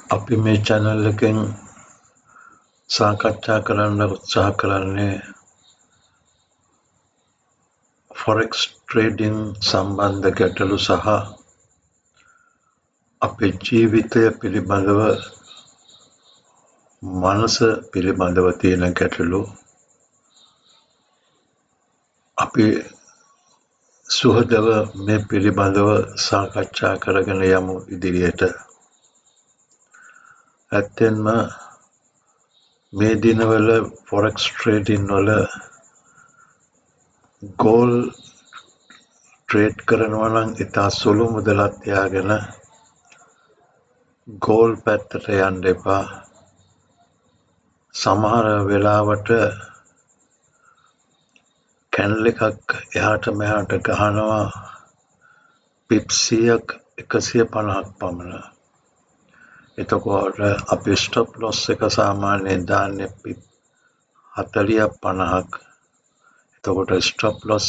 අපි මේ channel එකෙන් සාකච්ඡා කරන්න උත්සාහ කරන්නේ forex trading සම්බන්ධ ගැටලු සහ අපේ ජීවිතය පිළිබඳව මනස පිළිබඳව තියෙන ගැටලු අපි සුහදව මේ පිළිබඳව සාකච්ඡා කරගෙන යමු ඉදිරියට. ඇත්තෙන්ම මේ දිනවල forex trading වල gold trade කරනවා නම් ඉතා සුළු මුදලක් තියාගෙන gold පැත්තට යන්න එපා. සමහර වෙලාවට කැන්ඩල් එකක් එහාට මෙහාට ගහනවා පිප් 100ක් 150ක් පමණ. එතකොට අපි ස්ටොප් ලොස් එක සාමාන්‍යයෙන් දාන්නේ පිප් 40ක් 50ක්. එතකොට ස්ටොප් ලොස්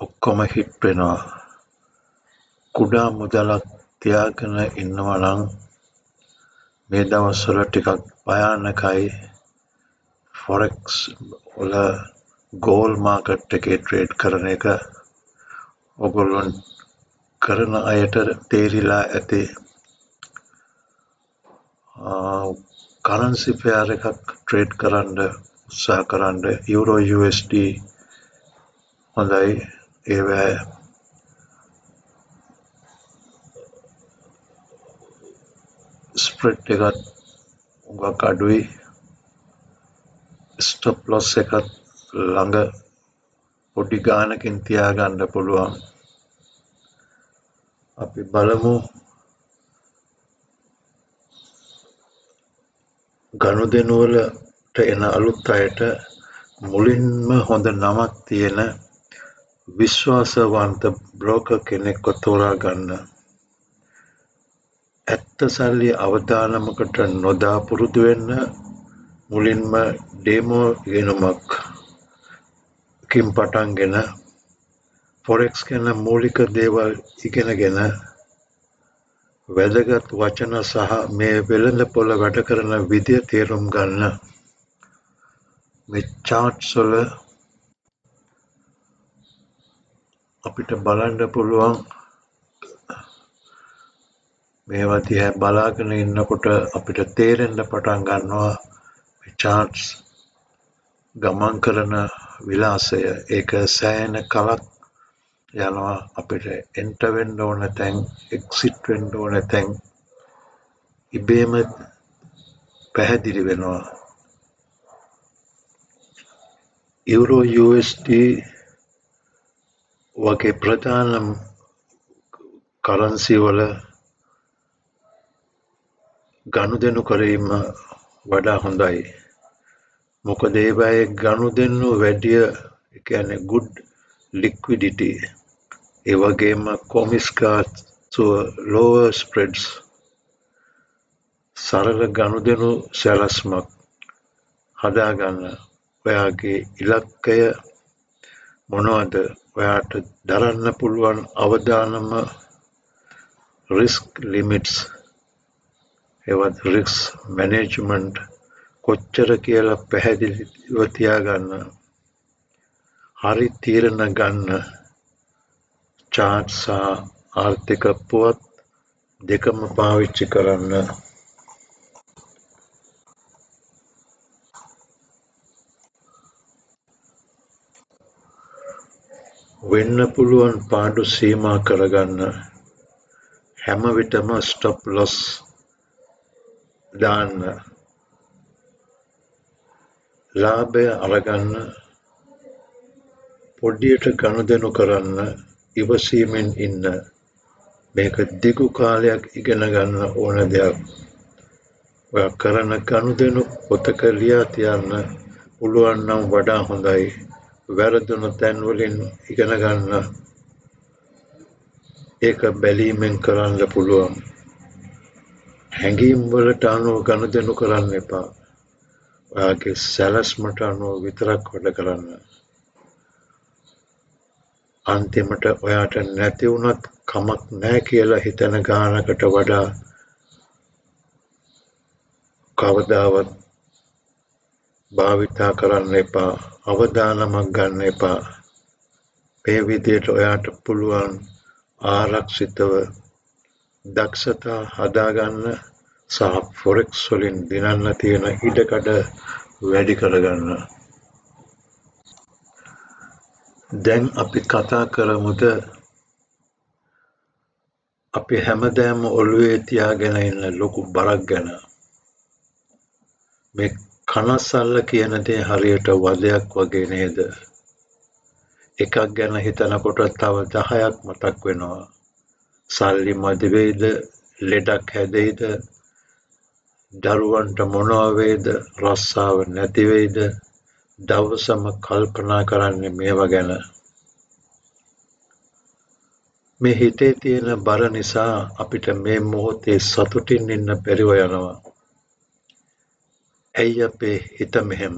ඔක්කොම හිට් වෙනවා. කුඩා මුදලක් තියාගෙන ඉන්නවා නම් මේ දවස්වල ටිකක් භයානකයි forex වල gold market එකේ trade කරන එක. ඔයගොල්ලෝ කරන අයට තේරිලා ඇති. currency pair එකක් trade කරන්න උත්සාහ කරන්න euro USD හොඳයි. ඒවැ spread එකත් උගක් අඩුයි. stop loss එකත් ළඟ පොඩි ගානකින් තියාගන්න පුළුවන්. අපි බලමු ගනුදෙනු වලට එන අලුත් අයට මුලින්ම හොඳ නමක් තියෙන විශ්වාසවන්ත බ්‍රෝකර් කෙනෙක්ව තෝරා ගන්න. ඇත්ත සල්ලි අවදානමකට නොදා පුරුදු වෙන්න මුලින්ම ඩෙමෝ ඉගෙනුමකින් පටන්ගෙන forex ගැන මූලික දේවල් ඉගෙනගෙන වැදගත් වචන සහ මේ වෙළඳපොළ වැඩ කරන විදිය තේරුම් ගන්න. මේ charts වල අපිට බලන්න පුළුවන් මේවා දිහා බලාගෙන ඉන්නකොට අපිට තේරෙන්න පටන් ගන්නවා මේ charts ගමන් කරන විලාසය. ඒක සෑහෙන කලක් යනවා. අපිට enter වෙන්න ඕන තැන් exit වෙන්න ඕන තැන් ඉබේම පැහැදිලි වෙනවා. euro USD වගේ ප්‍රධාන currency වල ගනුදෙනු කිරීම වඩා හොඳයි. මොකද ඒවායේ ගනුදෙනු වැඩිය, ඒ කියන්නේ good liquidity. ඒ වගේම කොමිස්කාසු lower spreads. සරල ගනුදෙනු සැලැස්මක් හදාගන්න. ඔයාගේ ඉලක්කය මොනවද? ඔයාට දරන්න පුළුවන් අවදානම risk limits එවත් risk management කොච්චර කියලා පැහැදිලිව තියාගන්න. හරි තීරණ ගන්න. chart සහ ආර්ථික පුවත් දෙකම පාවිච්චි කරන්න. වෙන්න පුළුවන් පාඩු සීමා කරගන්න. හැම විටම stop loss දාන්න. ලාභය අරගන්න. පොඩියට ගනුදෙනු කරන්න. ඉවසීමෙන් ඉන්න. මේක දිගු කාලයක් ඉගෙන ගන්න ඕන දෙයක්. ඔයා කරන ගනුදෙනු පොතක ලියා තියන්න පුළුවන් නම් වඩා හොඳයි. වැරදුන තැන් වලින් ඉගෙන ගන්න. ඒක බැලීමෙන් කරන්න පුළුවන්. හැඟීම් වලට අනුව ගනුදෙනු කරන්න එපා. ඔයාගේ සැලැස්මට අනුව විතරක් වැඩ කරන්න. අන්තිමට ඔයාට නැති වුණත් කමක් නැහැ කියලා හිතන ගානකට වඩා කවදාවත් භාවිතා කරන්න එපා. අවදානමක් ගන්න එපා. මේ විදිහට ඔයාට පුළුවන් ආරක්ෂිතව දක්ෂතා හදාගන්න සහ ෆොරෙක්ස් වලින් දිනන්න තියෙන ඉඩකඩ වැඩි කරගන්න. දැන් අපි කතා කරමුද අපි හැමදාම ඔළුවේ තියාගෙන ඉන්න ලොකු බරක් ගැන. මේ කනස්සල්ල කියන දේ හරියට වදයක් වගේ නේද? එකක් ගැන හිතනකොට තව 10ක් මතක් වෙනවා. සල්ලි මදි වෙයිද? ලෙඩක් හැදෙයිද? දරුවන්ට මොනවා වේද? රස්සාව නැති වෙයිද? දවසම කල්පනා කරන්නේ මේවා ගැන. මේ හිතේ තියෙන බර නිසා අපිට මේ මොහොතේ සතුටින් ඉන්න බැරිව යනවා. ඇයි අපේ හිත මෙහෙම?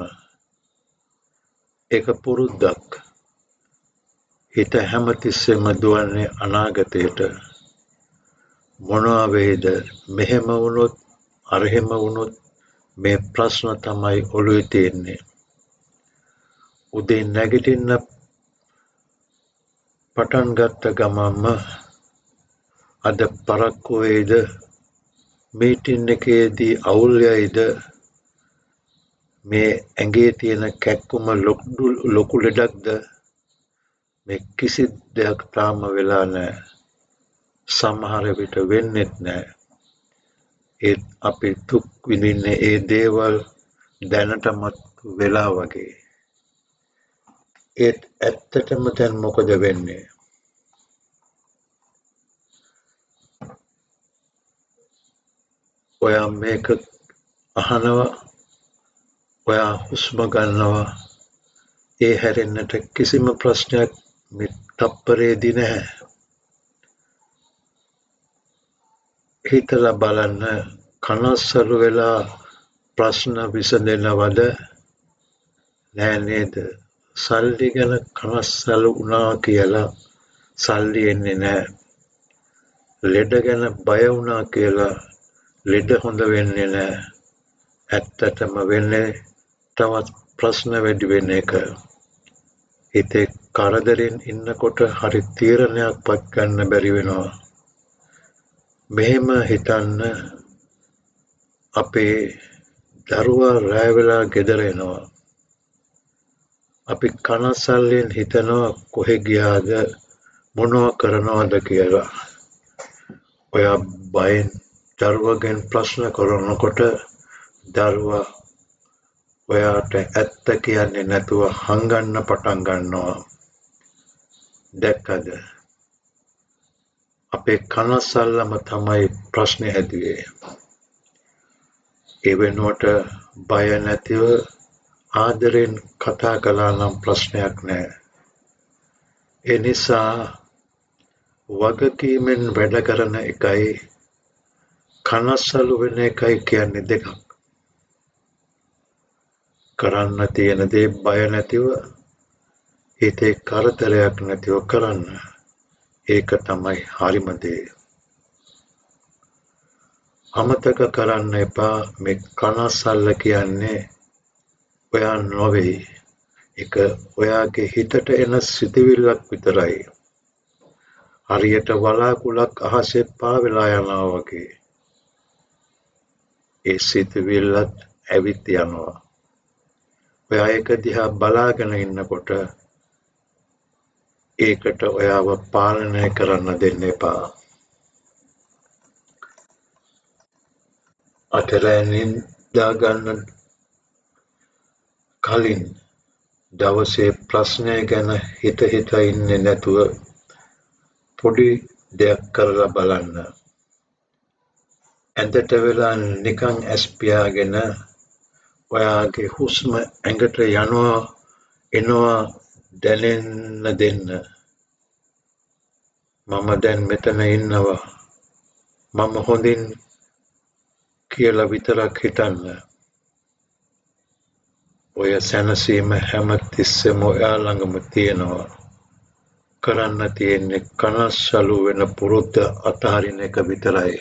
ඒක පුරුද්දක්. හිත හැමතිස්සෙම දුවන්නේ අනාගතයට. මොනවා වෙයිද? මෙහෙම වුණොත්, අරහෙම වුණොත් මේ ප්‍රශ්න තමයි ඔළුවේ තියෙන්නේ. උදේ නැගිටින්න පටන් ගත්ත ගමන්ම අද පරක්කු වෙයිද? මීටින් එකේදී අවුල් යයිද? මේ ඇඟේ තියෙන කැක්කුම ලොකු ලෙඩක්ද? මේ කිසි දෙයක් තාම වෙලා නැහැ. සමහර විට වෙන්නෙත් නැහැ. ඒත් අපි දුක් විඳින්නේ ඒ දේවල් දැනටමත් වෙලා වගේ. ඒත් ඇත්තටම දැන් මොකද වෙන්නේ? ඔයා මේක අහනවා, ඔයා හුස්ම ගන්නවා, ඒ හැරෙන්නට කිසිම ප්‍රශ්නයක් මේ තප්පරේදී නැහැ. හිතලා බලන්න කනස්සලු වෙලා ප්‍රශ්න විසඳෙනවද? නෑ නේද? සල්ලි ගැන කනස්සලු වුණා කියලා සල්ලි එන්නේ නෑ. ලෙඩ ගැන බය වුණා කියලා ලෙඩ හොඳ වෙන්නේ නෑ. ඇත්තටම වෙන්නේ තවත් ප්‍රශ්න වැඩි වෙන එක. හිතේ කරදරෙන් ඉන්නකොට හරි තීරණයක්වත් ගන්න බැරි වෙනවා. මෙහෙම හිතන්න අපේ දරුවා රැ වෙලා ගෙදර එනවා. අපි කනස්සල්ලෙන් හිතනවා කොහෙ ගියාද මොනවා කරනවද කියලා. ඔයා බයෙන් දරුවගෙන් ප්‍රශ්න කරනකොට දරුවා ඔයාට ඇත්ත කියන්නේ නැතුව හංගන්න පටන් ගන්නවා. දැක්කද? අපේ කනස්සල්ලම තමයි ප්‍රශ්නේ හැදුවේ. ඒ වෙනුවට බය නැතිව ආදරෙන් කතා කළා නම් ප්‍රශ්නයක් නැහැ. ඒ නිසා වගකීමෙන් වැඩ කරන එකයි කනස්සලු වෙන එකයි කියන්නේ දෙකක්. කරන්න තියෙන දේ බය නැතිව හිතේ කරදරයක් නැතිව කරන්න. ඒක තමයි හරිම දේ. අමතක කරන්න එපා මේ කනස්සල්ල කියන්නේ ඔයා නොවේ. ඒක ඔයාගේ හිතට එන සිතුවිල්ලක් විතරයි. හරියට වලාකුළක් අහසේ පාවෙලා යනවා වගේ. ඒ සිතුවිල්ලත් ඇවිත් යනවා. ඔයා ඒක දිහා බලාගෙන ඉන්නකොට ඒකට ඔයාව පාලනය කරන්න දෙන්න එපා. අතරෑනින් දාගන්න කලින් දවසේ ප්‍රශ්නය ගැන හිත ඉන්නේ නැතුව පොඩි දෙයක් කරලා බලන්න. ඇඳට වෙලා නිකන් ඇස් පියාගෙන ඔයාගේ හුස්ම ඇඟට යනවා එනවා දැනෙන්න දෙන්න. මම දැන් මෙතන ඉන්නවා. මම හොඳින් කියලා විතරක් හිතන්න. ඔය සැනසීම හැම තිස්සෙම ඔයා ළඟම තියෙනවා. කරන්න තියෙන්නේ කනස්සලු වෙන පුරුද්ද අතහරින එක විතරයි.